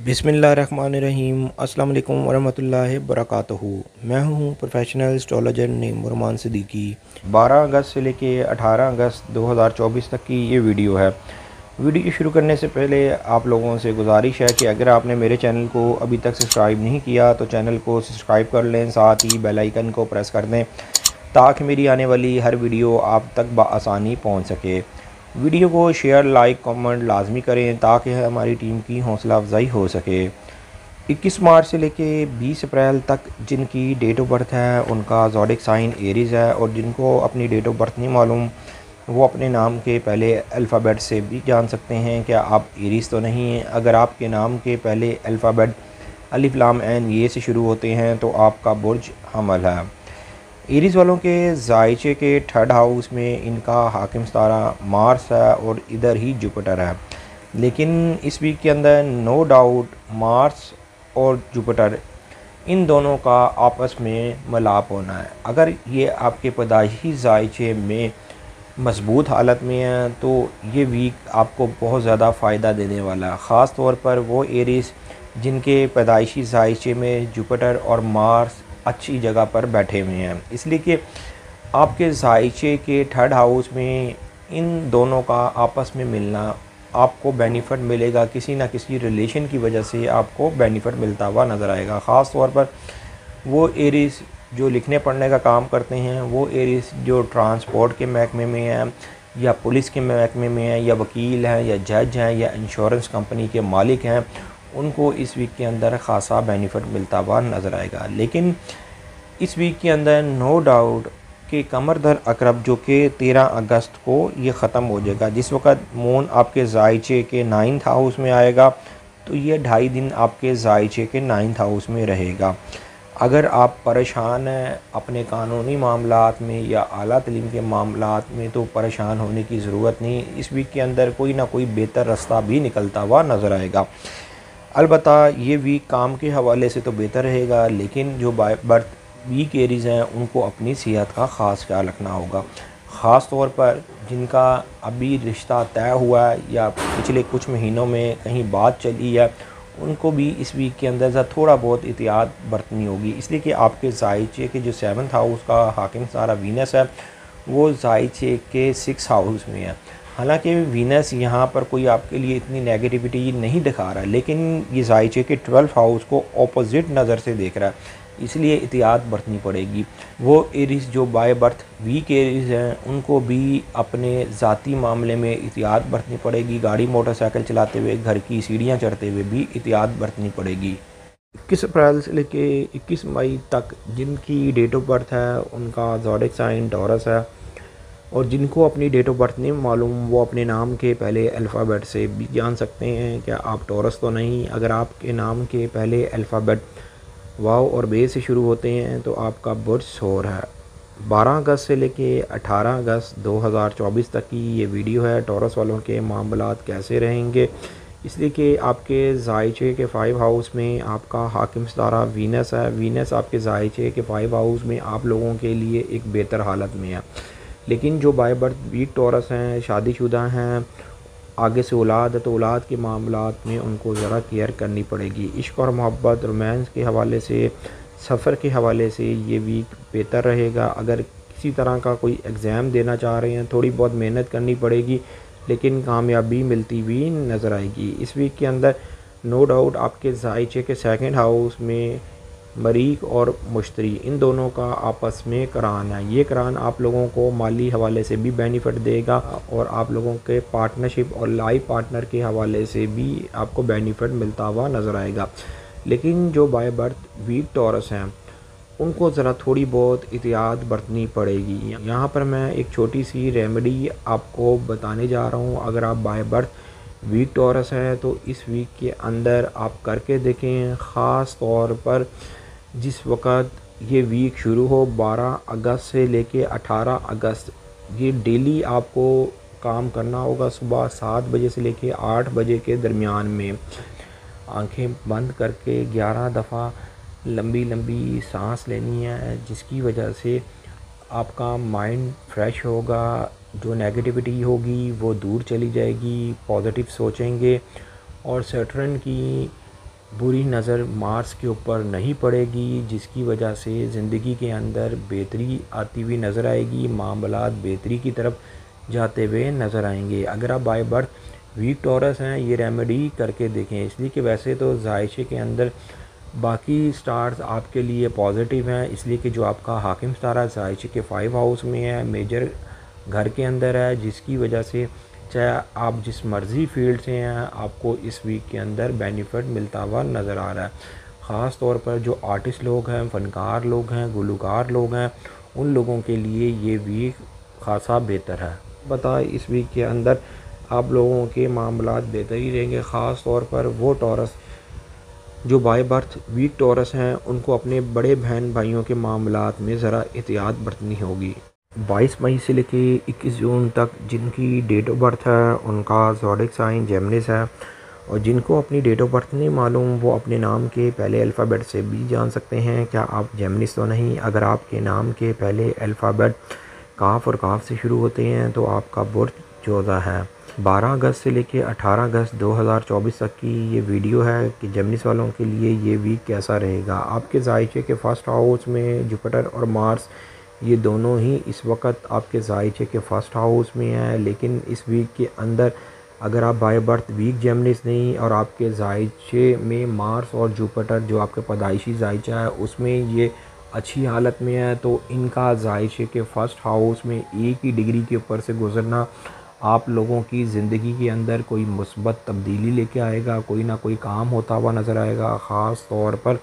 बिस्मिल्लाहिर्रहमानिर्रहीम अस्सलाम वालेकुम वरहमतुल्लाहि वबरकातुहू। मैं हूँ प्रोफेशनल एस्ट्रोलॉजर नेम उरमान सिद्दीकी। 12 अगस्त से लेके 18 अगस्त 2024 तक की ये वीडियो है। वीडियो शुरू करने से पहले आप लोगों से गुजारिश है कि अगर आपने मेरे चैनल को अभी तक सब्सक्राइब नहीं किया तो चैनल को सब्सक्राइब कर लें, साथ ही बेल आइकन को प्रेस कर दें ताकि मेरी आने वाली हर वीडियो आप तक बआसानी पहुँच सके। वीडियो को शेयर, लाइक, कमेंट लाजमी करें ताकि हमारी टीम की हौसला अफजाई हो सके। 21 मार्च से लेके 20 अप्रैल तक जिनकी डेट ऑफ बर्थ है उनका ज़ोडिक साइन एरीज़ है, और जिनको अपनी डेट ऑफ बर्थ नहीं मालूम वो अपने नाम के पहले अल्फ़ाबेट से भी जान सकते हैं कि आप एरीज़ तो नहीं हैं। अगर आपके नाम के पहले अल्फ़ाबेट अलिफ लाम ऐन ये से शुरू होते हैं तो आपका बुर्ज हमल है। एरीज़ वालों के जायचे के थर्ड हाउस में इनका हाकिम सितारा मार्स है और इधर ही जुपिटर है। लेकिन इस वीक के अंदर नो डाउट मार्स और जुपिटर इन दोनों का आपस में मिलाप होना है। अगर ये आपके पैदाइशी जायचे में मजबूत हालत में है तो ये वीक आपको बहुत ज़्यादा फ़ायदा देने वाला है। ख़ास तौर पर वो एरीज़ जिनके पैदाइशी जायचे में जुपिटर और मार्स अच्छी जगह पर बैठे हुए हैं, इसलिए कि आपके जायचे के थर्ड हाउस में इन दोनों का आपस में मिलना आपको बेनिफिट मिलेगा। किसी ना किसी रिलेशन की वजह से आपको बेनिफिट मिलता हुआ नज़र आएगा। ख़ास तौर पर वो एरीज़ जो लिखने पढ़ने का काम करते हैं, वो एरीज़ जो ट्रांसपोर्ट के महकमे में हैं या पुलिस के महकमे में हैं या वकील हैं या जज हैं या इंश्योरेंस कंपनी के मालिक हैं, उनको इस वीक के अंदर ख़ासा बेनिफिट मिलता हुआ नज़र आएगा। लेकिन इस वीक के अंदर नो डाउट कि कमर दर अकरब जो कि 13 अगस्त को ये ख़त्म हो जाएगा। जिस वक्त मून आपके जायचे के 9th हाउस में आएगा तो ये 2.5 दिन आपके जायचे के 9th हाउस में रहेगा। अगर आप परेशान हैं अपने कानूनी मामलात में या आला तलीम के मामलात में तो परेशान होने की ज़रूरत नहीं। इस वीक के अंदर कोई ना कोई बेहतर रास्ता भी निकलता हुआ नज़र आएगा। अलबत्ता ये वीक काम के हवाले से तो बेहतर रहेगा, लेकिन जो बाय बर्थ वीक एरीज़ हैं उनको अपनी सेहत का ख़ास ख्याल रखना होगा। ख़ास तौर पर जिनका अभी रिश्ता तय हुआ है या पिछले कुछ महीनों में कहीं बात चली है, उनको भी इस वीक के अंदर थोड़ा बहुत एहतियात बरतनी होगी। इसलिए कि आपके जायचे के जो 7th हाउस का हाकिम सारा वीनस है वो जायचे के 6 हाउस में है। हालांकि वीनस यहाँ पर कोई आपके लिए इतनी नेगेटिविटी नहीं दिखा रहा है, लेकिन ये जायचे के 12th हाउस को अपोजिट नज़र से देख रहा है, इसलिए एहतियात बरतनी पड़ेगी। वो एरीज़ जो बाय बर्थ वीक एरीज़ हैं उनको भी अपने ज़ाती मामले में एहतियात बरतनी पड़ेगी। गाड़ी मोटरसाइकिल चलाते हुए, घर की सीढ़ियाँ चढ़ते हुए भी एहतियात बरतनी पड़ेगी। 21 अप्रैल से लेके 21 मई तक जिनकी डेट ऑफ बर्थ है उनका ज़ोडिक साइन टॉरस है, और जिनको अपनी डेट ऑफ बर्थ नहीं मालूम वो अपने नाम के पहले अल्फ़ाबेट से भी जान सकते हैं क्या आप टॉरस तो नहीं। अगर आपके नाम के पहले अल्फ़ाबेट वाव और बे से शुरू होते हैं तो आपका बुर्ज सोर है। 12 अगस्त से लेके 18 अगस्त 2024 तक की ये वीडियो है। टॉरस वालों के मामलात कैसे रहेंगे, इसलिए कि आपके जायचे के 5 हाउस में आपका हाकिम सितारा वीनस है। वीनस आपके जायचे के 5 हाउस में आप लोगों के लिए एक बेहतर हालत में है। लेकिन जो बाय बर्थ वीक टॉरस हैं, शादीशुदा हैं, आगे से औलाद है तो औलाद के मामलात में उनको ज़रा केयर करनी पड़ेगी। इश्क और मोहब्बत, रोमांस के हवाले से, सफ़र के हवाले से ये वीक बेहतर रहेगा। अगर किसी तरह का कोई एग्ज़ाम देना चाह रहे हैं थोड़ी बहुत मेहनत करनी पड़ेगी, लेकिन कामयाबी मिलती हुई नज़र आएगी। इस वीक के अंदर नो डाउट आपके जायचे के 2nd हाउस में मरीख और मुश्तरी इन दोनों का आपस में करान है। ये करान आप लोगों को माली हवाले से भी बेनिफिट देगा और आप लोगों के पार्टनरशिप और लाइफ पार्टनर के हवाले से भी आपको बेनिफिट मिलता हुआ नज़र आएगा। लेकिन जो बाय बर्थ वीक टॉरस हैं उनको ज़रा थोड़ी बहुत एहतियात बरतनी पड़ेगी। यहाँ पर मैं एक छोटी सी रेमेडी आपको बताने जा रहा हूँ। अगर आप बाय बर्थ वीक टॉरस है तो इस वीक के अंदर आप करके देखें। ख़ास तौर पर जिस वक़्त ये वीक शुरू हो 12 अगस्त से लेके 18 अगस्त, ये डेली आपको काम करना होगा। सुबह 7 बजे से लेके 8 बजे के दरमियान में आंखें बंद करके 11 दफ़ा लंबी लंबी सांस लेनी है, जिसकी वजह से आपका माइंड फ्रेश होगा, जो नेगेटिविटी होगी वो दूर चली जाएगी, पॉजिटिव सोचेंगे। और सैटर्न की बुरी नज़र मार्स के ऊपर नहीं पड़ेगी, जिसकी वजह से ज़िंदगी के अंदर बेहतरी आती हुई नज़र आएगी, मामलात बेहतरी की तरफ जाते हुए नज़र आएंगे। अगर आप बाय बर्थ वीक टॉरस हैं, ये रेमेडी करके देखें, इसलिए कि वैसे तो जायशे के अंदर बाकी स्टार्स आपके लिए पॉजिटिव हैं, इसलिए कि जो आपका हाकिम स्टार है जायशे के 5 हाउस में है, मेजर घर के अंदर है, जिसकी वजह से चाहे आप जिस मर्ज़ी फील्ड से हैं आपको इस वीक के अंदर बेनिफिट मिलता हुआ नज़र आ रहा है। ख़ास तौर पर जो आर्टिस्ट लोग हैं, फ़नकार लोग हैं, गुलकार लोग हैं, उन लोगों के लिए ये वीक खासा बेहतर है। इस वीक के अंदर आप लोगों के मामलात बेहतर ही रहेंगे। ख़ास तौर पर वो टॉरस जो बाय बर्थ वीक टॉरस हैं, उनको अपने बड़े बहन भाइयों के मामलात में ज़रा एहतियात बरतनी होगी। 22 मई से लेके 21 जून तक जिनकी डेट ऑफ बर्थ है उनका ज़ोडिक साइन जेमिनिस है, और जिनको अपनी डेट ऑफ बर्थ नहीं मालूम वो अपने नाम के पहले अल्फ़ाबेट से भी जान सकते हैं क्या आप जेमिनिस तो नहीं। अगर आपके नाम के पहले अल्फ़ाबेट काफ और काफ से शुरू होते हैं तो आपका बर्थ जोज़ा है। 12 अगस्त से लेके 18 अगस्त 2024 तक की ये वीडियो है कि जेमिनिस वालों के लिए ये वीक कैसा रहेगा। आपके जायचे के फर्स्ट हाउस में जुपिटर और मार्स ये दोनों ही इस वक्त आपके जायचे के फर्स्ट हाउस में हैं, लेकिन इस वीक के अंदर अगर आप बाय बर्थ वीक जेमिनिस नहीं और आपके जायचे में मार्स और जुपिटर जो आपके पैदाइशी जायचा है उसमें ये अच्छी हालत में है, तो इनका जायचे के फर्स्ट हाउस में एक ही डिग्री के ऊपर से गुजरना आप लोगों की ज़िंदगी के अंदर कोई मुस्बत तब्दीली लेके आएगा, कोई ना कोई काम होता हुआ नज़र आएगा। ख़ास तौर पर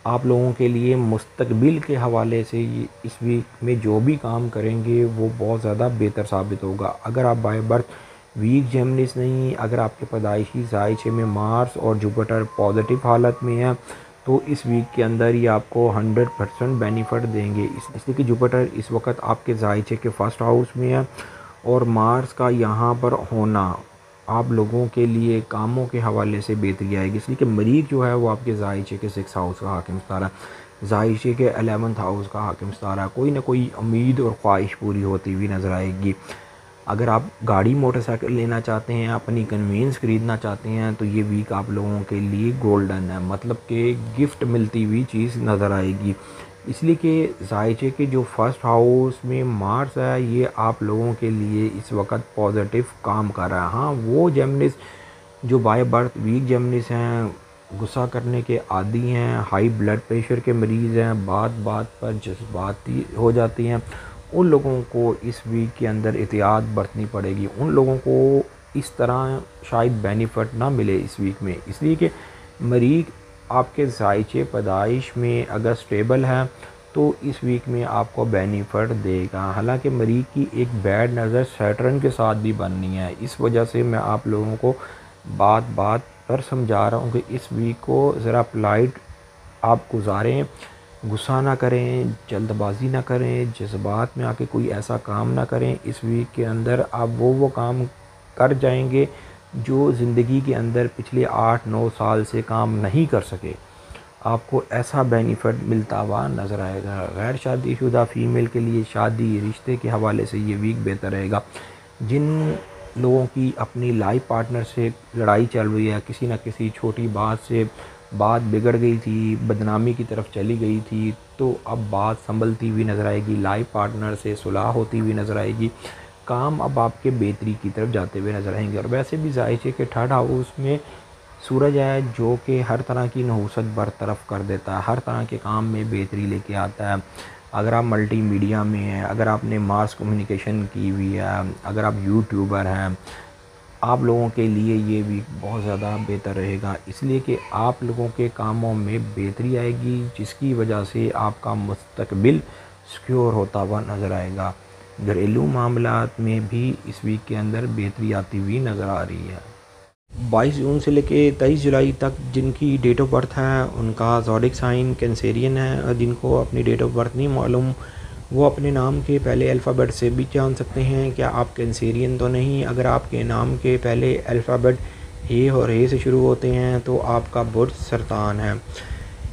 आप लोगों के लिए मुस्तकबिल के हवाले से इस वीक में जो भी काम करेंगे वो बहुत ज़्यादा बेहतर साबित होगा। अगर आप बाय बर्थ वीक जेमिनिस नहीं, अगर आपके पैदाइशी जायचे में मार्स और जुपिटर पॉजिटिव हालत में है तो इस वीक के अंदर ही आपको 100% बेनिफिट देंगे। इसलिए कि जुपिटर इस वक्त आपके जायचे के फर्स्ट हाउस में है और मार्स का यहाँ पर होना आप लोगों के लिए कामों के हवाले से बेहतरी आएगी। इसलिए कि मरीख जो है वो आपके जायचे के 6 हाउस का हाकिम सितारा है, जायचे के 11th हाउस का हाकिम सितारा है। कोई ना कोई उम्मीद और ख्वाहिश पूरी होती हुई नज़र आएगी। अगर आप गाड़ी मोटरसाइकिल लेना चाहते हैं, अपनी कन्वीनियंस ख़रीदना चाहते हैं तो ये वीक आप लोगों के लिए गोल्डन है, मतलब कि गिफ्ट मिलती हुई चीज़ नज़र आएगी। इसलिए कि जायचे के जो फर्स्ट हाउस में मार्स है ये आप लोगों के लिए इस वक्त पॉजिटिव काम कर रहा है। हाँ, वो जेमिनिस जो बाय बर्थ वीक जेमिनिस हैं, गुस्सा करने के आदी हैं, हाई ब्लड प्रेशर के मरीज़ हैं, बात बात पर जज्बाती हो जाती हैं, उन लोगों को इस वीक के अंदर एहतियात बरतनी पड़ेगी। उन लोगों को इस तरह शायद बेनिफिट ना मिले इस वीक में, इसलिए कि मरीज़ आपके जायचे पैदाइश में अगर स्टेबल है तो इस वीक में आपको बेनिफिट देगा। हालांकि मरीज़ की एक बैड नज़र सैटर्न के साथ भी बननी है, इस वजह से मैं आप लोगों को बात बात पर समझा रहा हूँ कि इस वीक को ज़रा पोलाइट आप गुजारें, गुस्सा ना करें, जल्दबाजी ना करें, जज्बात में आके कोई ऐसा काम ना करें। इस वीक के अंदर आप वो काम कर जाएंगे जो ज़िंदगी के अंदर पिछले 8-9 साल से काम नहीं कर सके, आपको ऐसा बेनिफिट मिलता हुआ नज़र आएगा। गैर शादीशुदा फ़ीमेल के लिए शादी रिश्ते के हवाले से ये वीक बेहतर रहेगा। जिन लोगों की अपनी लाइफ पार्टनर से लड़ाई चल रही है, किसी न किसी छोटी बात से बात बिगड़ गई थी, बदनामी की तरफ चली गई थी, तो अब बात संभलती हुई नज़र आएगी, लाइफ पार्टनर से सुलह होती हुई नज़र आएगी, काम अब आपके बेहतरी की तरफ जाते हुए नज़र आएंगे। और वैसे भी जायचे के 3rd हाउस में सूरज है जो कि हर तरह की नहुसत बरतरफ कर देता है, हर तरह के काम में बेहतरी लेके आता है। अगर आप मल्टीमीडिया में हैं, अगर आपने मास कम्युनिकेशन की हुई है, अगर आप यूट्यूबर हैं, आप लोगों के लिए ये वीक बहुत ज़्यादा बेहतर रहेगा, इसलिए कि आप लोगों के कामों में बेहतरी आएगी, जिसकी वजह से आपका मुस्तकबिल सिक्योर होता हुआ नज़र आएगा। घरेलू मामलात में भी इस वीक के अंदर बेहतरी आती हुई नज़र आ रही है। 22 जून से लेके 23 जुलाई तक जिनकी डेट ऑफ बर्थ है उनका ज़ोडिक साइन कैंसेरियन है, और जिनको अपनी डेट ऑफ बर्थ नहीं मालूम वो अपने नाम के पहले अल्फ़ाबेट से भी जान सकते हैं क्या आप कैंसेरियन तो नहीं। अगर आपके नाम के पहले अल्फ़ाबेट ए और ए से शुरू होते हैं तो आपका बर्थ सरतान है।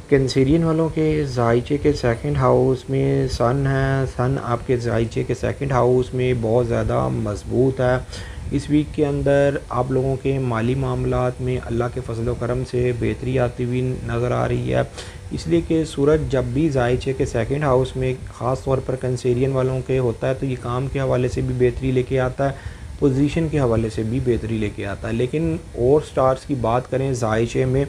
कैंसेरियन वालों के जायचे के 2nd हाउस में सन है, सन आपके जायचे के 2nd हाउस में बहुत ज़्यादा मजबूत है, इस वीक के अंदर आप लोगों के माली मामलात में अल्लाह के फजल व करम से बेहतरी आती हुई नज़र आ रही है, इसलिए कि सूरज जब भी ज़ायचे के सेकंड हाउस में ख़ास तौर पर कंसेरियन वालों के होता है तो ये काम के हवाले से भी बेहतरी लेके आता है, पोजीशन के हवाले से भी बेहतरी लेके आता है। लेकिन और स्टार्स की बात करें ज़ायचे में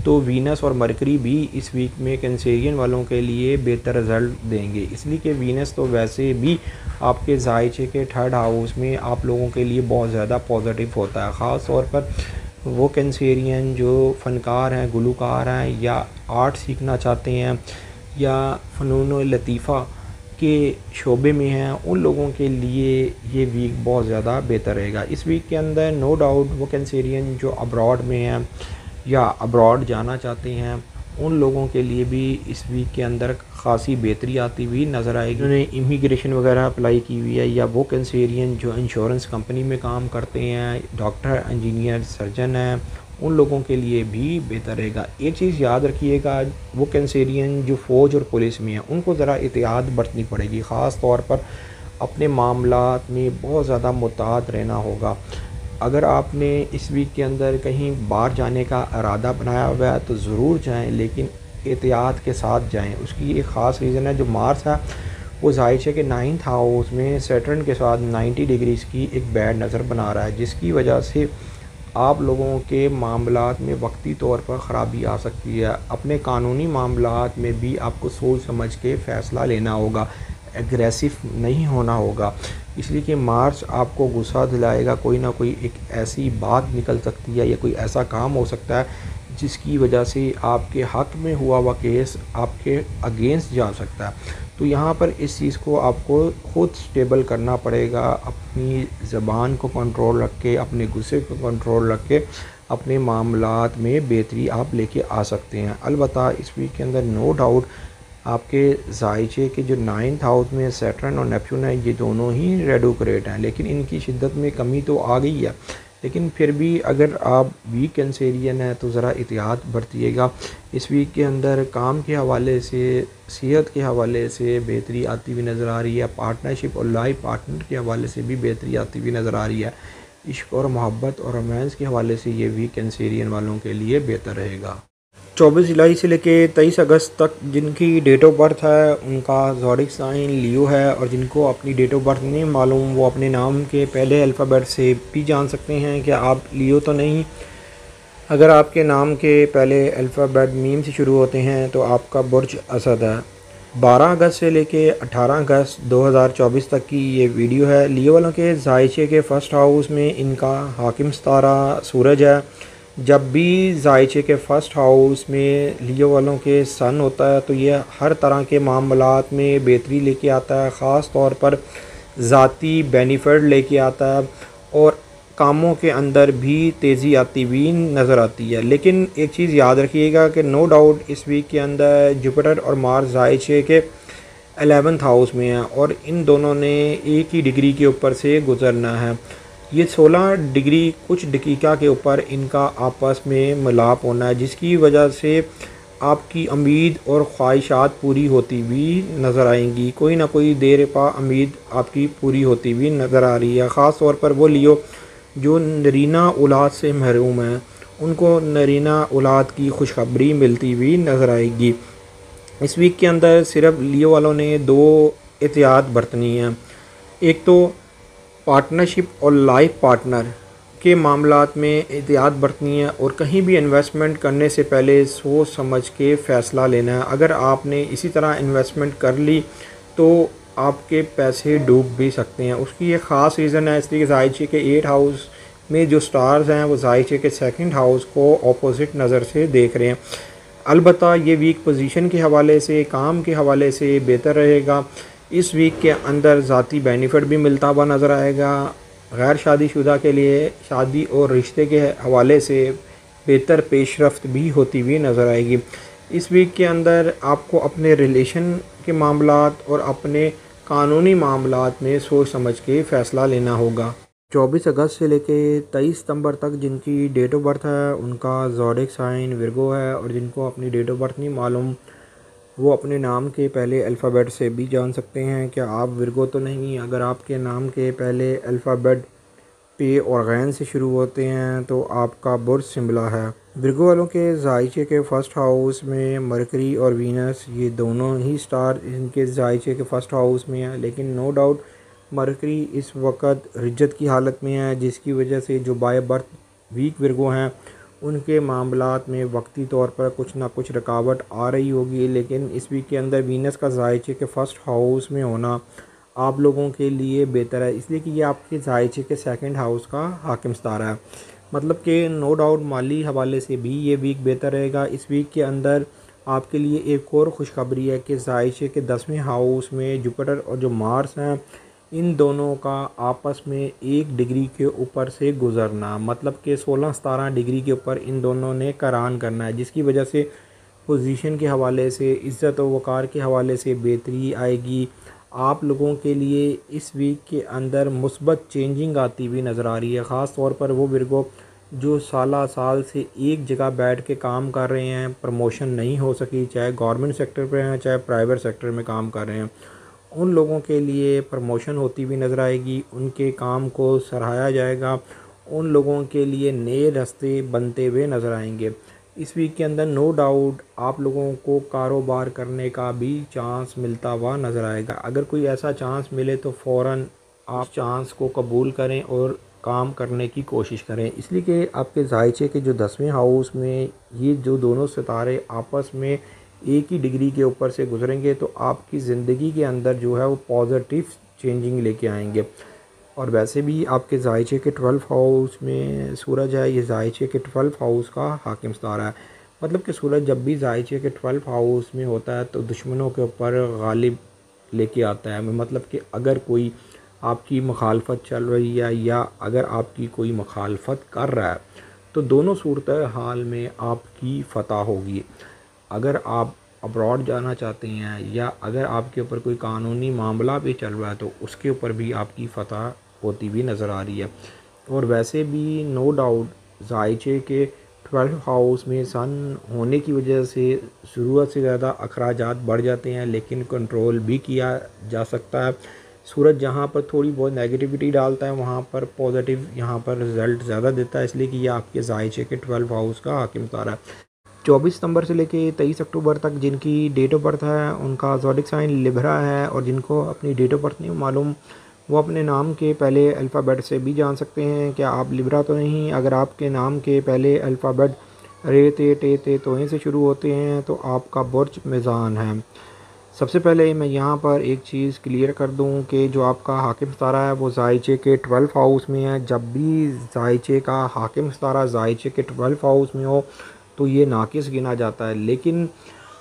तो वीनस और मरकरी भी इस वीक में कैंसेरियन वालों के लिए बेहतर रिज़ल्ट देंगे, इसलिए कि वीनस तो वैसे भी आपके ज़ायचे के थर्ड हाउस में आप लोगों के लिए बहुत ज़्यादा पॉजिटिव होता है। ख़ास तौर पर वो कैंसेरियन जो फ़नकार हैं, गुलूकार हैं या आर्ट सीखना चाहते हैं या फ़नून लतीफ़ा के शोबे में हैं, उन लोगों के लिए ये वीक बहुत ज़्यादा बेहतर रहेगा। इस वीक के अंदर नो डाउट वो कैंसेरियन जो अब्रॉड में हैं या अब्रॉड जाना चाहते हैं, उन लोगों के लिए भी इस वीक के अंदर ख़ासी बेहतरी आती हुई नज़र आएगी। उन्होंने इमिग्रेशन वगैरह अप्लाई की हुई है या वो कैंसेरियन जो इंश्योरेंस कंपनी में काम करते हैं, डॉक्टर, इंजीनियर, सर्जन हैं, उन लोगों के लिए भी बेहतर रहेगा। एक चीज़ याद रखिएगा, वो कैंसेरियन जो फ़ौज और पुलिस में हैं उनको ज़रा एहतियात बरतनी पड़ेगी। ख़ास तौर पर अपने मामलात में बहुत ज़्यादा मुतअहद रहना होगा। अगर आपने इस वीक के अंदर कहीं बाहर जाने का इरादा बनाया हुआ है तो ज़रूर जाएं, लेकिन एहतियात के साथ जाएं। उसकी एक ख़ास रीज़न है, जो मार्स है वो ज़ाहिर के 9th हाउस में सैटर्न के साथ 90 डिग्रीज़ की एक बैड नज़र बना रहा है, जिसकी वजह से आप लोगों के मामलात में वक्ती तौर पर ख़राबी आ सकती है। अपने कानूनी मामलात में भी आपको सोच समझ के फ़ैसला लेना होगा, एग्रेसिव नहीं होना होगा, इसलिए कि मार्च आपको गुस्सा दिलाएगा। कोई ना कोई एक ऐसी बात निकल सकती है या कोई ऐसा काम हो सकता है जिसकी वजह से आपके हक़ में हुआ हुआ केस आपके अगेंस्ट जा सकता है। तो यहाँ पर इस चीज़ को आपको ख़ुद स्टेबल करना पड़ेगा। अपनी ज़बान को कंट्रोल रख के, अपने गुस्से को कंट्रोल रख के अपने मामलात में बेहतरी आप लेके आ सकते हैं। अलबत्ता इस वीक के अंदर नो डाउट आपके ज़ायचे के जो 9th हाउस में सैटर्न और नेपच्यून है, ये दोनों ही रेट्रोग्रेड हैं, लेकिन इनकी शिद्दत में कमी तो आ गई है। लेकिन फिर भी अगर आप वीक कैंसेरियन हैं तो ज़रा एहतियात बरतिएगा। इस वीक के अंदर काम के हवाले से, सेहत के हवाले से बेहतरी आती हुई नज़र आ रही है। पार्टनरशिप और लाइफ पार्टनर के हवाले से भी बेहतरी आती हुई नज़र आ रही है। इश्क और मोहब्बत और रोमांस के हवाले से ये वीक कैंसेरियन वालों के लिए बेहतर रहेगा। 24 जुलाई से लेके 23 अगस्त तक जिनकी डेट ऑफ बर्थ है उनका ज़ोडिक साइन लियो है, और जिनको अपनी डेट ऑफ बर्थ नहीं मालूम वो अपने नाम के पहले अल्फ़ाबेट से भी जान सकते हैं कि आप लियो तो नहीं। अगर आपके नाम के पहले अल्फ़ाबेट मीम से शुरू होते हैं तो आपका बुर्ज असद है। 12 अगस्त से लेके 18 अगस्त 2024 तक की ये वीडियो है। लियो वालों के ज़ायचे के फ़र्स्ट हाउस में इनका हाकिम सितारा सूरज है। जब भी ज़ायचे के फ़र्स्ट हाउस में लियो वालों के सन होता है तो ये हर तरह के मामलात में बेहतरी लेके आता है, ख़ास तौर पर ज़ाती बेनिफिट लेके आता है और कामों के अंदर भी तेज़ी आती हुई नज़र आती है। लेकिन एक चीज़ याद रखिएगा कि नो डाउट इस वीक के अंदर जुपिटर और मार्स ज़ायचे के 11th हाउस में हैं और इन दोनों ने एक ही डिग्री के ऊपर से गुज़रना है। ये 16 डिग्री कुछ दकीका के ऊपर इनका आपस में मिलाप होना है, जिसकी वजह से आपकी उम्मीद और ख्वाहिशात पूरी होती हुई नज़र आएंगी। कोई ना कोई देर पा उम्मीद आपकी पूरी होती हुई नज़र आ रही है। ख़ास तौर पर वो लियो जो नरीना औलाद से महरूम हैं, उनको नरीना औलाद की खुशखबरी मिलती हुई नज़र आएगी। इस वीक के अंदर सिर्फ लियो वालों ने 2 एहतियात बरतनी है। एक तो पार्टनरशिप और लाइफ पार्टनर के मामलात में एहतियात बरतनी है और कहीं भी इन्वेस्टमेंट करने से पहले सोच समझ के फ़ैसला लेना है। अगर आपने इसी तरह इन्वेस्टमेंट कर ली तो आपके पैसे डूब भी सकते हैं। उसकी एक ख़ास रीज़न है, इसलिए ज़ायचे के 8 हाउस में जो स्टार्स हैं वो ज़ायचे के 2nd हाउस को अपोजिट नज़र से देख रहे हैं। अलबत्ता ये वीक पोजीशन के हवाले से, काम के हवाले से बेहतर रहेगा। इस वीक के अंदर ज़ाती बेनिफिट भी मिलता हुआ नज़र आएगा। गैर शादीशुदा के लिए शादी और रिश्ते के हवाले से बेहतर पेशरफ्त भी होती हुई नज़र आएगी। इस वीक के अंदर आपको अपने रिलेशन के मामलात और अपने कानूनी मामलात में सोच समझ के फ़ैसला लेना होगा। 24 अगस्त से लेके 23 सितंबर तक जिनकी डेट ऑफ बर्थ है उनका ज़ोडिक साइन विर्गो है, और जिनको अपनी डेट ऑफ बर्थ नहीं मालूम वो अपने नाम के पहले अल्फ़ाबेट से भी जान सकते हैं कि आप विर्गो तो नहीं। अगर आपके नाम के पहले अल्फ़ाबेट पे और गैन से शुरू होते हैं तो आपका बुर्ज सिम्बला है। विर्गो वालों के जायचे के फर्स्ट हाउस में मरकरी और वीनस, ये दोनों ही स्टार इनके जायचे के फर्स्ट हाउस में है। लेकिन नो डाउट मरकरी इस वक्त रिज्जत की हालत में है, जिसकी वजह से जो बाय बर्थ वीक विर्गो हैं उनके मामलात में वक्ती तौर पर कुछ ना कुछ रुकावट आ रही होगी। लेकिन इस वीक के अंदर वीनस का जायचे के फर्स्ट हाउस में होना आप लोगों के लिए बेहतर है, इसलिए कि ये आपके जायचे के सेकंड हाउस का हाकिम सितारा है। मतलब कि नो डाउट माली हवाले से भी ये वीक बेहतर रहेगा। इस वीक के अंदर आपके लिए एक और खुशखबरी है कि जायचे के 10वें हाउस में जुपिटर और जो मार्स हैं इन दोनों का आपस में 1 डिग्री के ऊपर से गुज़रना, मतलब कि 16-17 डिग्री के ऊपर इन दोनों ने करान करना है, जिसकी वजह से पोजीशन के हवाले से, इज़्ज़त और वक़ार के हवाले से बेहतरी आएगी। आप लोगों के लिए इस वीक के अंदर मुस्बत चेंजिंग आती हुई नज़र आ रही है। ख़ास तौर पर वो विर्गो जो साल से एक जगह बैठ के काम कर रहे हैं, प्रमोशन नहीं हो सकी, चाहे गवर्नमेंट सेक्टर पे हैं चाहे प्राइवेट सेक्टर में काम कर रहे हैं, उन लोगों के लिए प्रमोशन होती हुई नज़र आएगी, उनके काम को सराहाया जाएगा, उन लोगों के लिए नए रास्ते बनते हुए नज़र आएंगे। इस वीक के अंदर नो डाउट आप लोगों को कारोबार करने का भी चांस मिलता हुआ नज़र आएगा। अगर कोई ऐसा चांस मिले तो फ़ौरन आप चांस को कबूल करें और काम करने की कोशिश करें, इसलिए कि आपके जायचे के जो 10वें हाउस में ये जो दोनों सितारे आपस में एक ही डिग्री के ऊपर से गुजरेंगे तो आपकी ज़िंदगी के अंदर जो है वो पॉजिटिव चेंजिंग लेके आएंगे। और वैसे भी आपके जायचे के 12 हाउस में सूरज है, ये जायचे के 12 हाउस का हाकिम सितारा है। मतलब कि सूरज जब भी जायचे के 12 हाउस में होता है तो दुश्मनों के ऊपर गालिब लेके आता है। मतलब कि अगर कोई आपकी मुखालफत चल रही है या अगर आपकी कोई मुखालफत कर रहा है तो दोनों सूरत हाल में आपकी फ़तह होगी। अगर आप अब्रॉड जाना चाहते हैं या अगर आपके ऊपर कोई कानूनी मामला भी चल रहा है तो उसके ऊपर भी आपकी फ़तह होती हुई नज़र आ रही है। और वैसे भी नो डाउट जायचे के 12 हाउस में सन होने की वजह से ज़रूरत से ज़्यादा अखराजात बढ़ जाते हैं, लेकिन कंट्रोल भी किया जा सकता है। सूरज जहाँ पर थोड़ी बहुत नेगेटिविटी डालता है वहाँ पर पॉजिटिव यहाँ पर रिज़ल्ट ज़्यादा देता है, इसलिए कि ये आपके जायचे के 12 हाउस का हाकिम सितारा है। 24 सितंबर से लेके 23 अक्टूबर तक जिनकी डेट ऑफ बर्थ है उनका ज़ोडिक साइन लिब्रा है, और जिनको अपनी डेट ऑफ बर्थ नहीं मालूम वो अपने नाम के पहले अल्फ़ाबेट से भी जान सकते हैं कि आप लिब्रा तो नहीं। अगर आपके नाम के पहले अल्फ़ाबेट रे ते टे ते तोहें से शुरू होते हैं तो आपका बुर्ज मीज़ान है। सबसे पहले मैं यहाँ पर एक चीज़ क्लियर कर दूँ कि जो आपका हाकिम सितारा है वो जायचे के 12 हाउस में है। जब भी जायचे का हाकिम सितारा जायचे के 12 हाउस में हो तो ये नाकिस गिना जाता है। लेकिन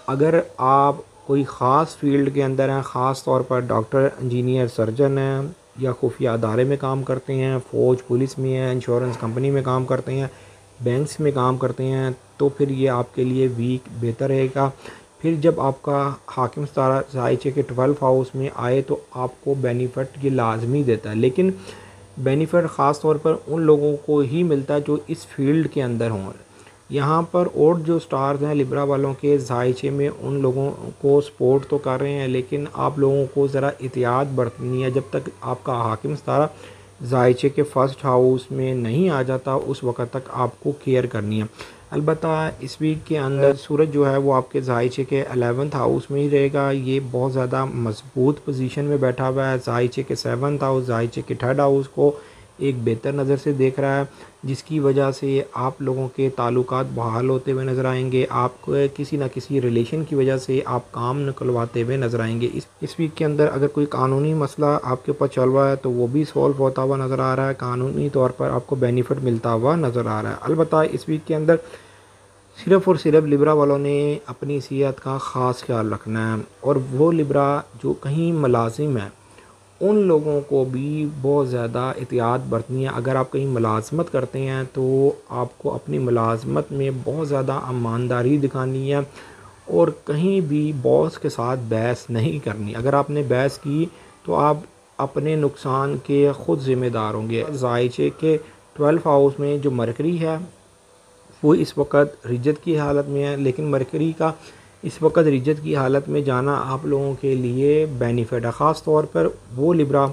अगर आप कोई ख़ास फील्ड के अंदर हैं, ख़ास तौर पर डॉक्टर, इंजीनियर, सर्जन हैं या खुफिया अदारे में काम करते हैं, फ़ौज पुलिस में हैं, इंश्योरेंस कंपनी में काम करते हैं, बैंक्स में काम करते हैं, तो फिर ये आपके लिए वीक बेहतर रहेगा। फिर जब आपका हाकिम सितारा जायचे के 12 हाउस में आए तो आपको बेनिफिट ये लाजमी देता है, लेकिन बेनिफिट ख़ास तौर पर उन लोगों को ही मिलता है जो इस फील्ड के अंदर हों। यहाँ पर और जो स्टार्स हैं लिब्रा वालों के जायचे में उन लोगों को सपोर्ट तो कर रहे हैं, लेकिन आप लोगों को ज़रा एहतियात बरतनी है। जब तक आपका हाकिम सितारा जायचे के फर्स्ट हाउस में नहीं आ जाता उस वक़्त तक आपको केयर करनी है। अलबत्ता इस वीक के अंदर सूरज जो है वो आपके जायचे के 11th हाउस में ही रहेगा। ये बहुत ज़्यादा मजबूत पोजीशन में बैठा हुआ है। जायचे के 7th हाउस, जायचे के 3rd हाउस को एक बेहतर नज़र से देख रहा है, जिसकी वजह से आप लोगों के ताल्लुकात बहाल होते हुए नज़र आएंगे। आपको किसी न किसी रिलेशन की वजह से आप काम निकलवाते हुए नज़र आएंगे। इस वीक के अंदर अगर कोई कानूनी मसला आपके ऊपर चल रहा है तो वो भी सॉल्व होता हुआ नज़र आ रहा है, कानूनी तौर पर आपको बेनिफिट मिलता हुआ नज़र आ रहा है। अलबत्ता इस वीक के अंदर सिर्फ़ और सिर्फ लिब्रा वालों ने अपनी सेहत का ख़ास ख्याल रखना है, और वो लिब्रा जो कहीं मुलाजिम है उन लोगों को भी बहुत ज़्यादा एहतियात बरतनी है। अगर आप कहीं मुलाजमत करते हैं तो आपको अपनी मुलाजमत में बहुत ज़्यादा ईमानदारी दिखानी है और कहीं भी बॉस के साथ बहस नहीं करनी। अगर आपने बहस की तो आप अपने नुकसान के ख़ुद ज़िम्मेदार होंगे। जायचे के 12 हाउस में जो मरकरी है वो इस वक्त रिज्जत की हालत में है, लेकिन मरकरी का इस वक्त रिज्जत की हालत में जाना आप लोगों के लिए बेनिफिट है। ख़ास तौर पर वो लिब्रा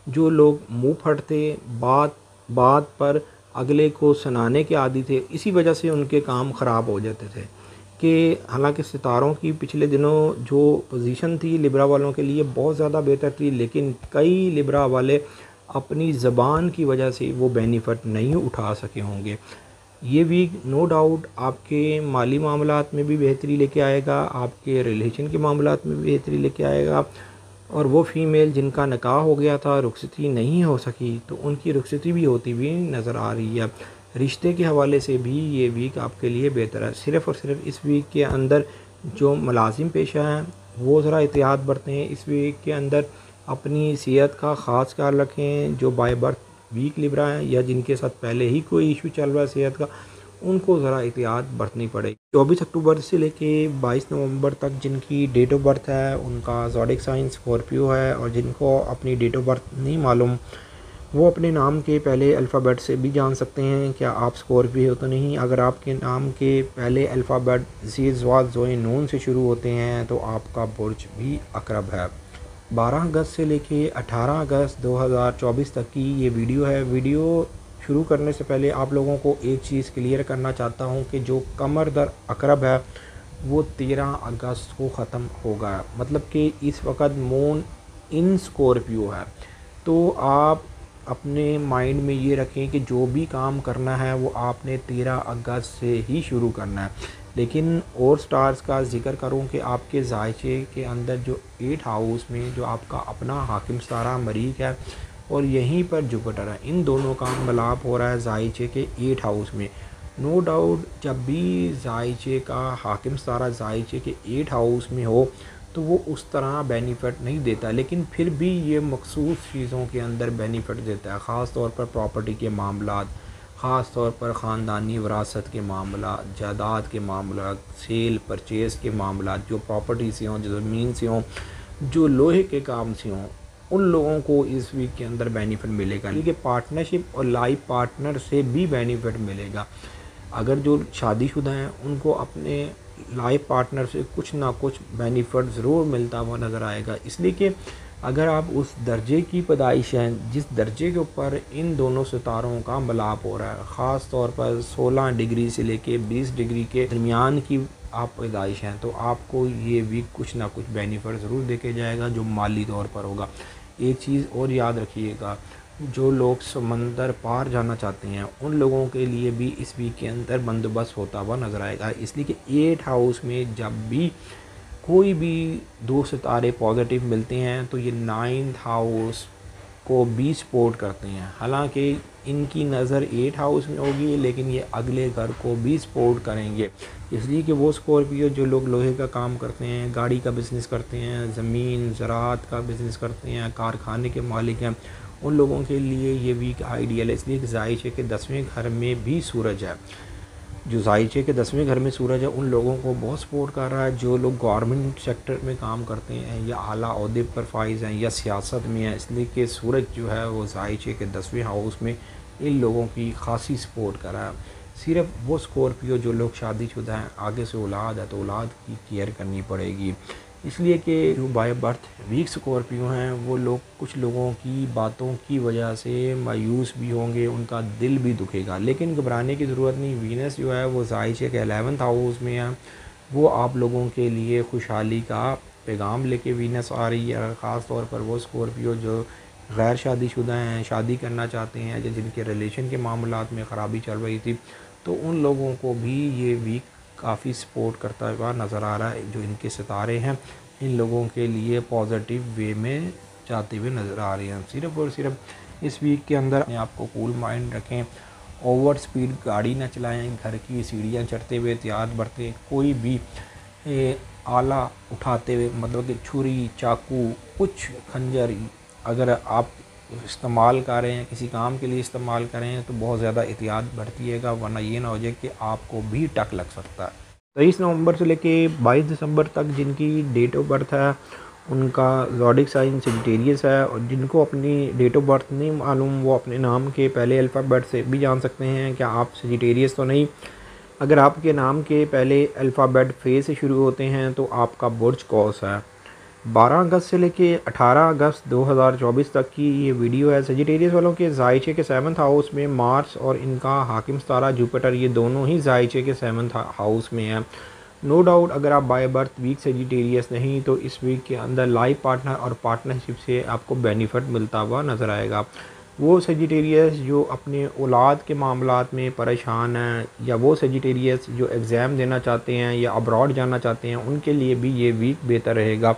जो लोग मुंह फटते, बात बात पर अगले को सुनाने के आदी थे। इसी वजह से उनके काम ख़राब हो जाते थे कि हालांकि सितारों की पिछले दिनों जो पोजीशन थी लिब्रा वालों के लिए बहुत ज़्यादा बेहतर थी, लेकिन कई लिब्रा वाले अपनी ज़बान की वजह से वो बेनिफिट नहीं उठा सके होंगे। ये वीक नो डाउट आपके माली मामलात में भी बेहतरी लेके आएगा, आपके रिलेशन के मामलात में भी बेहतरी लेके आएगा। और वो फ़ीमेल जिनका निकाह हो गया था, रुखसती नहीं हो सकी, तो उनकी रुखसती भी होती हुई नज़र आ रही है। रिश्ते के हवाले से भी ये वीक आपके लिए बेहतर है। सिर्फ़ और सिर्फ इस वीक के अंदर जो मुलाजिम पेशा हैं वो ज़रा एहतियात बरतें। इस वीक के अंदर अपनी सेहत का ख़ास ख्याल रखें। जो बाय बर्थ वीक लिब्रा हैं या जिनके साथ पहले ही कोई इशू चल रहा है सेहत का, उनको ज़रा एहतियात बरतनी पड़ेगी। 24 अक्टूबर से लेके 22 नवंबर तक जिनकी डेट ऑफ बर्थ है उनका ज़ोडिक साइन स्कॉर्पियो है, और जिनको अपनी डेट ऑफ बर्थ नहीं मालूम वो अपने नाम के पहले अल्फ़ाबेट से भी जान सकते हैं क्या आप स्कॉर्पियो हो तो नहीं। अगर आपके नाम के पहले अल्फ़ाबेट ज़ी ज़्वाद ज़ोए नून से शुरू होते हैं तो आपका बुर्ज भी अकरब है। 12 अगस्त से लेके 18 अगस्त 2024 तक की ये वीडियो है। वीडियो शुरू करने से पहले आप लोगों को एक चीज़ क्लियर करना चाहता हूँ कि जो कमर दर अकरब है वो 13 अगस्त को ख़त्म होगा, मतलब कि इस वक्त मून इन स्कॉर्पियो है। तो आप अपने माइंड में ये रखें कि जो भी काम करना है वो आपने 13 अगस्त से ही शुरू करना है। लेकिन और स्टार्स का जिक्र करूं कि आपके जायचे के अंदर जो 8 हाउस में जो आपका अपना हाकिम सारा मरीक है और यहीं पर जुपिटर है, इन दोनों का मिलाप हो रहा है जायचे के 8 हाउस में। नो डाउट जब भी जायचे का हाकिम सारा जायचे के 8 हाउस में हो तो वो उस तरह बेनिफिट नहीं देता, लेकिन फिर भी ये मखसूस चीज़ों के अंदर बेनिफिट देता है। ख़ास तौर पर प्रॉपर्टी के मामलात, ख़ास तौर पर ख़ानदानी विरासत के मामला, जायदाद के मामला, सेल परचेज़ के मामला, जो प्रॉपर्टी से हों, जो ज़मीन से हों, जो लोहे के काम से हों, उन लोगों को इस वीक के अंदर बेनिफिट मिलेगा। लेकिन पार्टनरशिप और लाइफ पार्टनर से भी बेनिफिट मिलेगा। अगर जो शादीशुदा हैं उनको अपने लाइफ पार्टनर से कुछ ना कुछ बेनिफिट ज़रूर मिलता हुआ नज़र आएगा, इसलिए कि अगर आप उस दर्जे की पैदाइश हैं जिस दर्जे के ऊपर इन दोनों सितारों का मिलाप हो रहा है, ख़ास तौर पर 16 डिग्री से लेके 20 डिग्री के दरमियान की आप पैदाइश हैं, तो आपको ये वीक कुछ ना कुछ बेनिफिट ज़रूर देके जाएगा जो माली तौर पर होगा। एक चीज़ और याद रखिएगा, जो लोग समंदर पार जाना चाहते हैं उन लोगों के लिए भी इस वीक के अंदर बंदोबस्त होता हुआ नज़र आएगा, इसलिए कि 8 हाउस में जब भी कोई भी 2 सितारे पॉजिटिव मिलते हैं तो ये 9th हाउस को भी सपोर्ट करते हैं। हालांकि इनकी नज़र 8 हाउस में होगी लेकिन ये अगले घर को भी सपोर्ट करेंगे, इसलिए कि वो स्कॉर्पियो जो लोग लोहे का काम करते हैं, गाड़ी का बिज़नेस करते हैं, ज़मीन ज़राअत का बिज़नेस करते हैं, कारखाने के मालिक हैं, उन लोगों के लिए ये वीक आइडियल है। इसलिए कि जायचे के 10वें घर में भी सूरज है, जो जायचे के 10वें घर में सूरज है उन लोगों को बहुत सपोर्ट कर रहा है। जो लोग गवर्नमेंट सेक्टर में काम करते हैं या आला ओहदे पर फाइज हैं या सियासत में हैं, इसलिए कि सूरज जो है वो जायचे के 10वें हाउस में इन लोगों की खासी सपोर्ट कर रहा है। सिर्फ वो स्कॉर्पियो जो लोग शादीशुदा हैं, आगे से औलाद है तो औलाद की केयर करनी पड़ेगी, इसलिए कि जो बाय बर्थ वीक स्कॉर्पियो हैं वो लोग कुछ लोगों की बातों की वजह से मायूस भी होंगे, उनका दिल भी दुखेगा, लेकिन घबराने की ज़रूरत नहीं। वीनस जो है वो जायचे के 11th हाउस में है, वो आप लोगों के लिए खुशहाली का पैगाम लेके वीनस आ रही है। ख़ास तौर पर वो स्कॉर्पियो जो गैर शादीशुदा हैं, शादी करना चाहते हैं, या जिनके रिलेशन के मामलात में ख़राबी चल रही थी, तो उन लोगों को भी ये वीक काफ़ी सपोर्ट करता हुआ नज़र आ रहा है। जो इनके सितारे हैं इन लोगों के लिए पॉजिटिव वे में जाते हुए नज़र आ रहे हैं। सिर्फ़ और सिर्फ इस वीक के अंदर अपने आप को कूल माइंड रखें, ओवर स्पीड गाड़ी ना चलाएं, घर की सीढ़ियाँ चढ़ते हुए एहतियात बरतें, कोई भी आला उठाते हुए, मतलब कि छुरी, चाकू, कुछ खंजर अगर आप इस्तेमाल कर रहे हैं, किसी काम के लिए इस्तेमाल कर रहे हैं, तो बहुत ज़्यादा एहतियात बरतिएगा, वरना ये ना हो जाए कि आपको भी टक लग सकता है। 23 नवंबर से लेके 22 दिसंबर तक जिनकी डेट ऑफ बर्थ है उनका ज़ोडिक साइन सेजिटेरियस है, और जिनको अपनी डेट ऑफ बर्थ नहीं मालूम वो अपने नाम के पहले अल्फ़ाबेट से भी जान सकते हैं क्या आप सेजिटेरियस तो नहीं। अगर आपके नाम के पहले अल्फ़ाबेट फे से शुरू होते हैं तो आपका बुर्ज कौस है। 12 अगस्त से लेके 18 अगस्त 2024 तक की ये वीडियो है। सजिटेरियस वालों के जायचे के 7th हाउस में मार्स और इनका हाकिम सितारा जुपिटर, ये दोनों ही जायचे के 7th हाउस में है। नो डाउट अगर आप बाय बर्थ वीक सजिटेरियस नहीं तो इस वीक के अंदर लाइफ पार्टनर और पार्टनरशिप से आपको बेनिफिट मिलता हुआ नज़र आएगा। वो सजिटेरियस जो अपने औलाद के मामलात में परेशान हैं, या वो सजिटेरियस जो एग्ज़ाम देना चाहते हैं या अब्रॉड जाना चाहते हैं, उनके लिए भी ये वीक बेहतर रहेगा।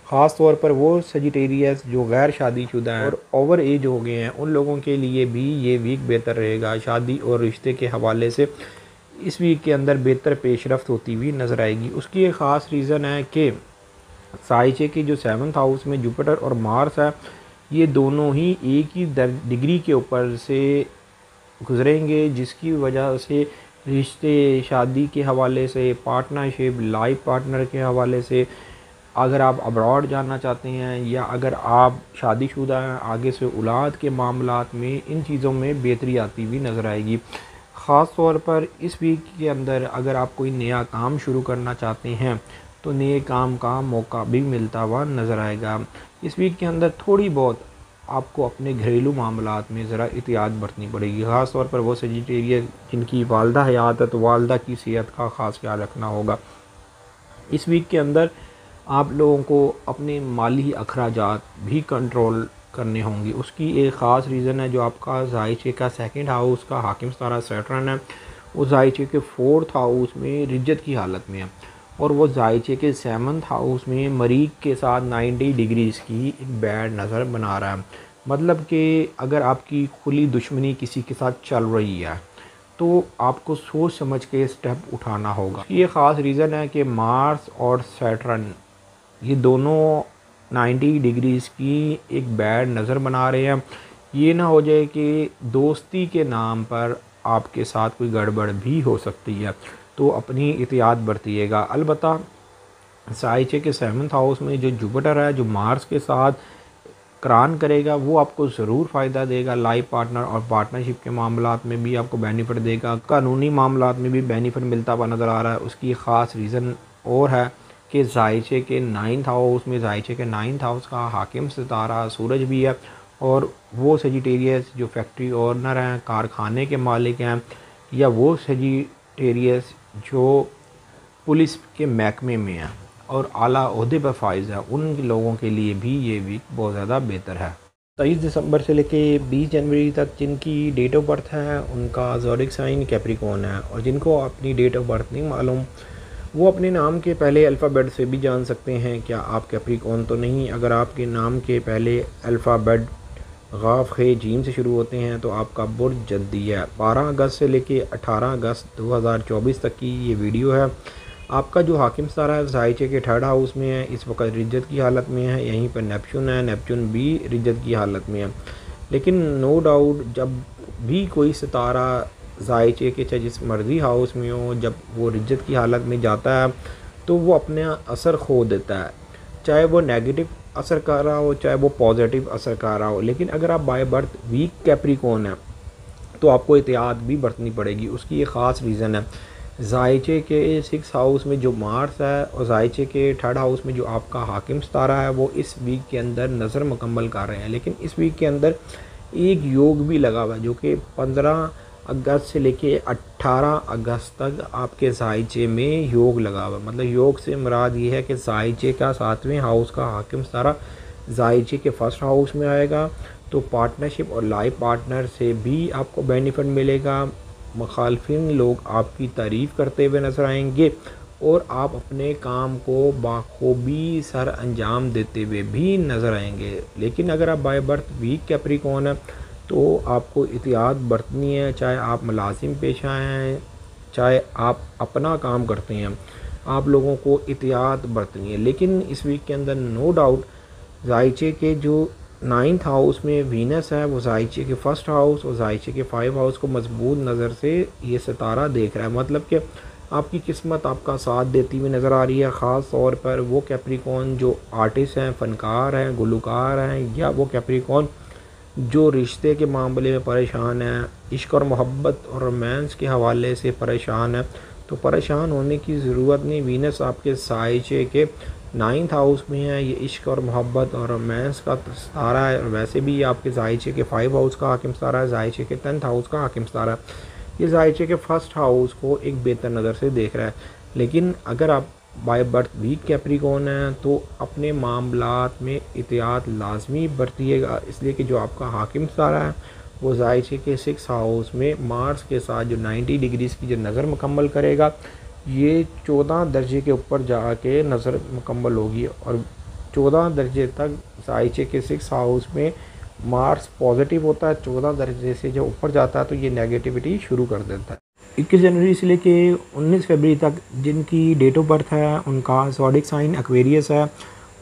ख़ास तौर पर वो सजिटेरियस जो गैर शादीशुदा हैं और ओवर एज हो गए हैं, उन लोगों के लिए भी ये वीक बेहतर रहेगा। शादी और रिश्ते के हवाले से इस वीक के अंदर बेहतर पेशरफ्त होती हुई नज़र आएगी। उसकी एक ख़ास रीज़न है कि साइचे की जो 7th हाउस में जुपिटर और मार्स है, ये दोनों ही एक ही डिग्री के ऊपर से गुजरेंगे, जिसकी वजह से रिश्ते, शादी के हवाले से, पार्टनरशिप, लाइफ पार्टनर के हवाले से, अगर आप अब्रॉड जाना चाहते हैं या अगर आप शादीशुदा हैं, आगे से औलाद के मामलात में, इन चीज़ों में बेहतरी आती हुई नज़र आएगी। ख़ास तौर पर इस वीक के अंदर अगर आप कोई नया काम शुरू करना चाहते हैं तो नए काम का मौका भी मिलता हुआ नज़र आएगा। इस वीक के अंदर थोड़ी बहुत आपको अपने घरेलू मामलात में ज़रा एहतियात बरतनी पड़ेगी। ख़ास तौर पर वो सजिटेरियस जिनकी वालदा हयात है तो वालदा की सेहत का ख़ास ख्याल रखना होगा। इस वीक के अंदर आप लोगों को अपने माली अखराजात भी कंट्रोल करने होंगे। उसकी एक ख़ास रीज़न है, जो आपका जायचे का 2nd हाउस का हाकिम सितारा सैटर्न है, वो जायचे के 4th हाउस में रिज्जत की हालत में है, और वो जायचे के 7th हाउस में मरीख के साथ 90 डिग्रीज़ की एक बैड नज़र बना रहा है। मतलब कि अगर आपकी खुली दुश्मनी किसी के साथ चल रही है तो आपको सोच समझ के स्टेप उठाना होगा। ये ख़ास रीज़न है कि मार्स और सैटर्न ये दोनों 90 डिग्रीज़ की एक बैड नज़र बना रहे हैं। ये ना हो जाए कि दोस्ती के नाम पर आपके साथ कोई गड़बड़ भी हो सकती है, तो अपनी एहतियात बरतिएगा। अलबत्ता साइचे के 7th हाउस में जो जुपिटर है, जो मार्स के साथ करान करेगा, वो आपको ज़रूर फ़ायदा देगा। लाइफ पार्टनर और पार्टनरशिप के मामलात में भी आपको बेनिफिट देगा। कानूनी मामलात में भी बेनिफिट मिलता हुआ नज़र आ रहा है। उसकी ख़ास रीज़न और है कि जायचे के 9th हाउस में, जायचे के 9th हाउस का हाकिम सितारा सूरज भी है, और वो सजिटेरियस जो फैक्ट्री ओनर हैं, कारखाने के मालिक हैं, या वो सजिटेरियस जो पुलिस के महकमे में हैं और आला ओहदे पर फाइज है, उन लोगों के लिए भी ये वीक बहुत ज़्यादा बेहतर है। 23 दिसंबर से लेके 20 जनवरी तक जिनकी डेट ऑफ बर्थ है, उनका ज़ोडिक साइन कैप्रिकॉर्न है, और जिनको अपनी डेट ऑफ बर्थ नहीं मालूम, वो अपने नाम के पहले अल्फ़ाबेट से भी जान सकते हैं क्या आप कैप्रिकॉर्न तो नहीं। अगर आपके नाम के पहले अल्फ़ाबेट ग़ाफ़ खे जीम से शुरू होते हैं तो आपका बुर्ज जद्दी है। 12 अगस्त से लेके 18 अगस्त 2024 तक की ये वीडियो है। आपका जो हाकिम सितारा है जायचे के 3rd हाउस में है, इस वक्त रिज्जत की हालत में है। यहीं पर नेपच्यून है, नेपच्यून भी रिज्जत की हालत में है। लेकिन नो डाउट जब भी कोई सितारा जायचे के चाहे जिस मर्जी हाउस में हो, जब वो रिज्जत की हालत में जाता है तो वो अपना असर खो देता है, चाहे वो नेगेटिव असर कर रहा हो, चाहे वो पॉजिटिव असर कर रहा हो। लेकिन अगर आप बाय बर्थ वीक कैप्रिकॉर्न है तो आपको एहतियात भी बरतनी पड़ेगी। उसकी एक ख़ास रीज़न है, जायचे के 6th हाउस में जो मार्स है और जायचे के 3rd हाउस में जो आपका हाकिम सितारा है, वो इस वीक के अंदर नज़र मुकम्मल कर रहे हैं। लेकिन इस वीक के अंदर एक योग भी लगा हुआ है, जो कि 15 अगस्त से लेके 18 अगस्त तक आपके जायचे में योग लगा हुआ। मतलब योग से मुराद ये है कि जायचे का 7वें हाउस का हाकिम सितारा जायचे के 1st हाउस में आएगा, तो पार्टनरशिप और लाइफ पार्टनर से भी आपको बेनिफिट मिलेगा। मुखालफिन लोग आपकी तारीफ़ करते हुए नज़र आएंगे, और आप अपने काम को बाखूबी सर अंजाम देते हुए भी नज़र आएंगे। लेकिन अगर आप बाय बर्थ वीक कैप्रिकॉर्न है तो आपको एहतियात बरतनी है, चाहे आप मुलाजिम पेशा हैं, चाहे आप अपना काम करते हैं, आप लोगों को एहतियात बरतनी है। लेकिन इस वीक के अंदर नो डाउट जायचे के जो 9th हाउस में वीनस है, वो जायचे के 1st हाउस और जायचे के 5 हाउस को मजबूत नज़र से ये सितारा देख रहा है। मतलब कि आपकी किस्मत आपका साथ देती हुई नज़र आ रही है। ख़ास तौर पर वो कैप्रिकॉर्न जो आर्टिस्ट हैं, फ़नकार हैं, गुलकार हैं, या वो कैप्रिकॉर्न जो रिश्ते के मामले में परेशान है, इश्क और मोहब्बत और रोमांस के हवाले से परेशान है, तो परेशान होने की ज़रूरत नहीं। वीनस आपके साइचे के 9th हाउस में है, ये इश्क और मोहब्बत और रोमांस का सितारा है। और वैसे भी आपके ज़ायचे के 5 हाउस का हाकिम सितारा है, ज़ायचे के 10th हाउस का हाकिम सितारा है। ये ज़ायचे के फर्स्ट हाउस को एक बेहतर नज़र से देख रहा है। लेकिन अगर आप बाय बर्थ वीक कैप्रिकॉर्न है तो अपने मामलात में एहतियात लाजमी बरतिएगा, इसलिए कि जो आपका हाकिम सितारा है वो ज़ायचे के 6 हाउस में मार्स के साथ जो 90 डिग्रीज़ की जो नज़र मुकम्मल करेगा, ये 14 दर्जे के ऊपर जाके नज़र मुकम्मल होगी। और 14 दर्जे तक ज़ायचे के 6 हाउस में मार्स पॉजिटिव होता है, 14 दर्जे से जो ऊपर जाता है तो ये नेगेटिविटी शुरू कर देता है। 21 जनवरी से लेके 19 फरवरी तक जिनकी डेट ऑफ बर्थ है उनका ज़ोडिक साइन एक्वेरियस है।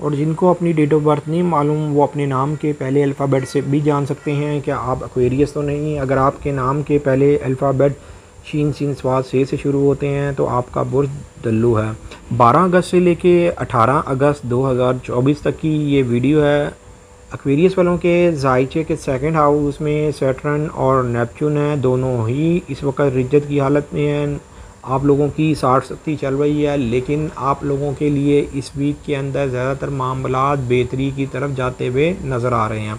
और जिनको अपनी डेट ऑफ बर्थ नहीं मालूम वो अपने नाम के पहले अल्फ़ाबेट से भी जान सकते हैं कि आप एक्वेरियस तो नहीं। अगर आपके नाम के पहले अल्फ़ाबेट शीन सीन स्वाद से शुरू होते हैं तो आपका बुर्ज दल्लू है। 12 अगस्त से लेके 18 अगस्त 2024 तक की ये वीडियो है। एक्वेरियस वालों के ज़ायचे के 2nd हाउस में सैटर्न और नेपच्यून है, दोनों ही इस वक्त रिज्जत की हालत में हैं। आप लोगों की 60-70 चल रही है, लेकिन आप लोगों के लिए इस वीक के अंदर ज़्यादातर मामलात बेहतरी की तरफ जाते हुए नज़र आ रहे हैं।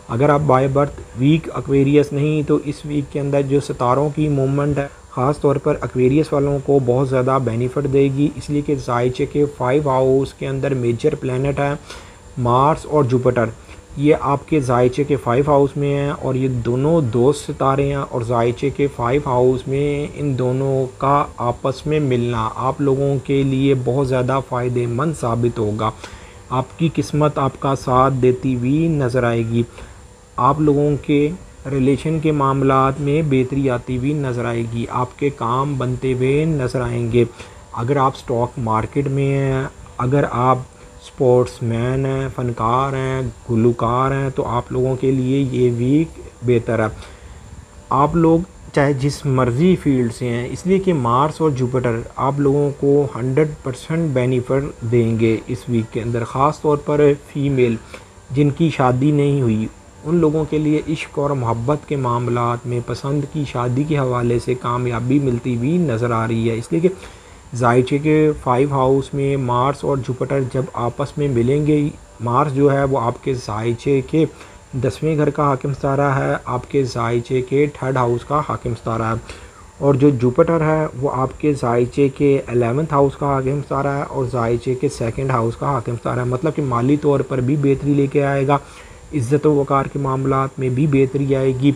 अगर आप बाय बर्थ वीक एक्वेरियस नहीं तो इस वीक के अंदर जो सितारों की मूवमेंट है ख़ास तौर पर एक्वेरियस वालों को बहुत ज़्यादा बेनिफिट देगी, इसलिए कि ज़ायचे के 5 हाउस के अंदर मेजर प्लैनेट है मार्स और जुपिटर। ये आपके ज़ायचे के 5 हाउस में हैं और ये दोनों दोस्त सितारे हैं। और ज़ायचे के 5 हाउस में इन दोनों का आपस में मिलना आप लोगों के लिए बहुत ज़्यादा फ़ायदेमंद साबित होगा। आपकी किस्मत आपका साथ देती हुई नज़र आएगी। आप लोगों के रिलेशन के मामलात में बेहतरी आती हुई नज़र आएगी। आपके काम बनते हुए नज़र आएंगे। अगर आप स्टॉक मार्केट में हैं, अगर आप स्पोर्ट्समैन हैं, फ़नकार हैं, गुलकार हैं, तो आप लोगों के लिए ये वीक बेहतर है। आप लोग चाहे जिस मर्ज़ी फील्ड से हैं, इसलिए कि मार्स और जुपिटर आप लोगों को 100% बेनिफिट देंगे इस वीक के अंदर। ख़ास तौर पर फ़ीमेल जिनकी शादी नहीं हुई उन लोगों के लिए इश्क और मोहब्बत के मामलात में पसंद की शादी के हवाले से कामयाबी मिलती हुई नज़र आ रही है। इसलिए कि ज़ायचे के 5 हाउस में मार्स और जुपिटर जब आपस में मिलेंगे, मार्स जो है वो आपके ज़ायचे के 10वें घर का हाकिम सितारा है, आपके ज़ायचे के 3rd हाउस का हाकिम सितारा है। और जो जुपिटर है वो आपके ज़ायचे के 11th हाउस का हाकिम सितारा है और ज़ायचे के 2nd हाउस का हाकिम सितारा है। मतलब कि माली तौर पर भी बेहतरी लेके आएगा, इज़्ज़त व वक़ार के मामलात में भी बेहतरी आएगी।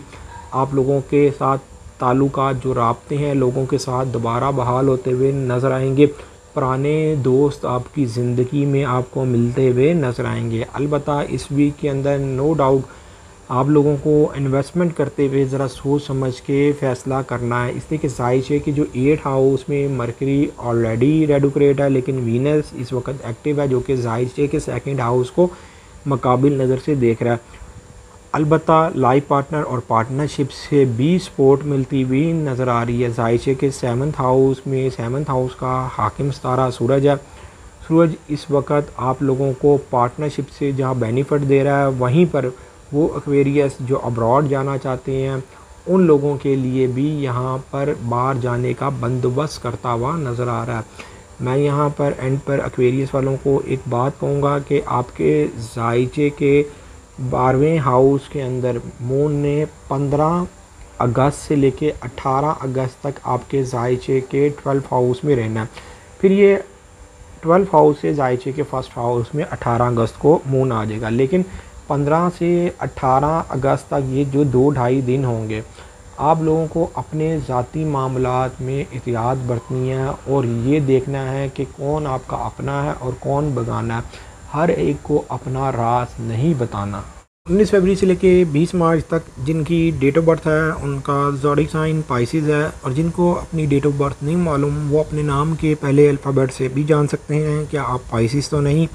आप लोगों के साथ ताल्लुकात जो राब्ते हैं लोगों के साथ दोबारा बहाल होते हुए नज़र आएंगे। पुराने दोस्त आपकी ज़िंदगी में आपको मिलते हुए नज़र आएंगे। अलबत्ता इस वीक के अंदर नो डाउट आप लोगों को इन्वेस्टमेंट करते हुए ज़रा सोच समझ के फ़ैसला करना है, इसलिए कि ज़ायचे की जो 8 हाउस में मरकरी ऑलरेडी रेडोक्रेट है, लेकिन वीनस इस वक्त एक्टिव है जो कि ज़ायचे के 2nd हाउस को मुकाबिल नज़र से देख रहा है। अलबत्ता लाइफ पार्टनर और पार्टनरशिप से भी सपोर्ट मिलती हुई नज़र आ रही है। ज़ायचे के 7th हाउस में 7th हाउस का हाकिम सितारा सूरज है। सूरज इस वक्त आप लोगों को पार्टनरशिप से जहां बेनिफिट दे रहा है, वहीं पर वो एक्वेरियस जो अब्रॉड जाना चाहते हैं उन लोगों के लिए भी यहां पर बाहर जाने का बंदोबस्त करता हुआ नज़र आ रहा है। मैं यहां पर एंड पर एक्वेरियस वालों को एक बात कहूँगा कि आपके ज़ायचे के 12वें हाउस के अंदर मून ने 15 अगस्त से लेके 18 अगस्त तक आपके ज़ायचे के 12th हाउस में रहना है। फिर ये 12th हाउस से ज़ायचे के 1st हाउस में 18 अगस्त को मून आ जाएगा। लेकिन 15 से 18 अगस्त तक ये जो 2-2.5 दिन होंगे, आप लोगों को अपने ज़ाती मामलात में एहतियात बरतनी है और ये देखना है कि कौन आपका अपना है और कौन बेगाना है। हर एक को अपना राज नहीं बताना। 19 फरवरी से लेके 20 मार्च तक जिनकी डेट ऑफ बर्थ है उनका ज़ोडिक साइन पाइसिस है। और जिनको अपनी डेट ऑफ बर्थ नहीं मालूम वो अपने नाम के पहले अल्फ़ाबेट से भी जान सकते हैं कि आप पाइसिस तो नहीं।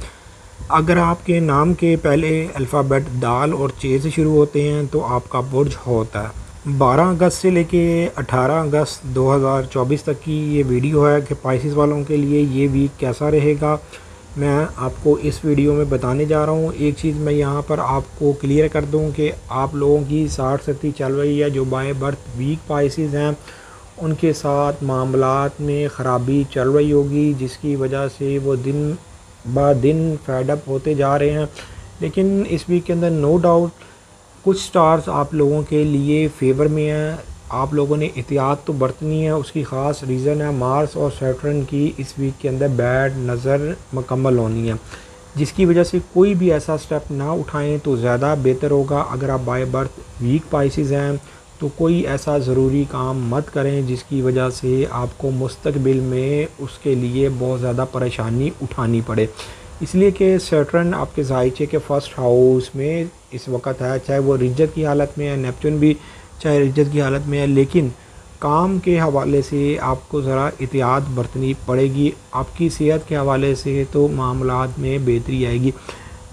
अगर आपके नाम के पहले अल्फ़ाबेट दाल और चे से शुरू होते हैं तो आपका बुर्ज होता है। 12 अगस्त से लेके 18 अगस्त 2024 तक की ये वीडियो है कि पाइसिस वालों के लिए ये वीक कैसा रहेगा, मैं आपको इस वीडियो में बताने जा रहा हूँ। एक चीज़ मैं यहाँ पर आपको क्लियर कर दूँ कि आप लोगों की 60-70 चल रही है, जो बाय बर्थ वीक पाइसिस हैं उनके साथ मामलात में ख़राबी चल रही होगी, जिसकी वजह से वो दिन दिन फेड अप होते जा रहे हैं। लेकिन इस वीक के अंदर नो डाउट कुछ स्टार्स आप लोगों के लिए फेवर में हैं। आप लोगों ने एहतियात तो बरतनी है, उसकी ख़ास रीज़न है मार्स और सैटर्न की इस वीक के अंदर बैड नज़र मुकम्मल होनी है, जिसकी वजह से कोई भी ऐसा स्टेप ना उठाएं तो ज़्यादा बेहतर होगा। अगर आप बाय बर्थ वीक पाइसेस हैं तो कोई ऐसा ज़रूरी काम मत करें जिसकी वजह से आपको मुस्तकबिल में उसके लिए बहुत ज़्यादा परेशानी उठानी पड़े। इसलिए कि सैटर्न आपके ज़ायचे के फर्स्ट हाउस में इस वक्त है, चाहे वो रिज्जत की हालत में है, नेपच्यून भी चाहे रिज्जत की हालत में है, लेकिन काम के हवाले से आपको ज़रा एहतियात बरतनी पड़ेगी। आपकी सेहत के हवाले से तो मामलात में बेहतरी आएगी।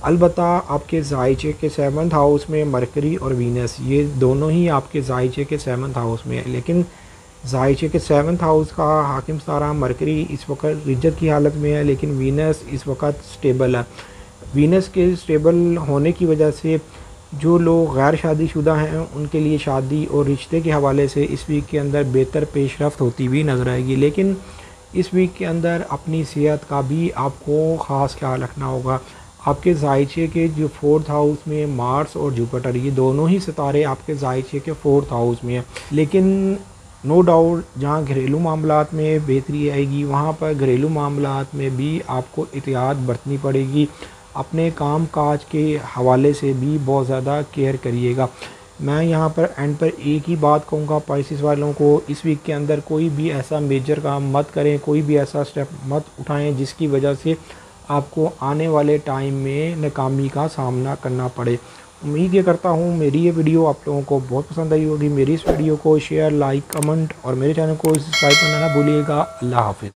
अलबत्ता आपके ज़ायचे के 7th हाउस में मरकरी और वीनस, ये दोनों ही आपके ज़ायचे के 7th हाउस में है, लेकिन ज़ायचे के 7th हाउस का हाकिम सितारा मरकरी इस वक्त रिज्जत की हालत में है, लेकिन वीनस इस वक्त स्टेबल है। वीनस के स्टेबल होने की वजह से जो लोग गैर शादीशुदा हैं उनके लिए शादी और रिश्ते के हवाले से इस वीक के अंदर बेहतर पेशरफ्त होती हुई नज़र आएगी। लेकिन इस वीक के अंदर अपनी सेहत का भी आपको ख़ास ख्याल रखना होगा। आपके ज़ायचे के जो 4th हाउस में मार्स और जुपिटर, ये दोनों ही सितारे आपके ज़ायचे के 4th हाउस में हैं, लेकिन नो डाउट जहाँ घरेलू मामलात में बेहतरी आएगी वहाँ पर घरेलू मामलात में भी आपको एहतियात बरतनी पड़ेगी। अपने काम काज के हवाले से भी बहुत ज़्यादा केयर करिएगा। मैं यहाँ पर एंड पर एक ही बात कहूँगा पाइसेस वालों को, इस वीक के अंदर कोई भी ऐसा मेजर काम मत करें, कोई भी ऐसा स्टेप मत उठाएं जिसकी वजह से आपको आने वाले टाइम में नाकामी का सामना करना पड़े। उम्मीद ये करता हूँ मेरी ये वीडियो आप लोगों को बहुत पसंद आई होगी। मेरी इस वीडियो को शेयर, लाइक, कमेंट और मेरे चैनल को सब्सक्राइब करना ना भूलिएगा। अल्लाह हाफ़िज़।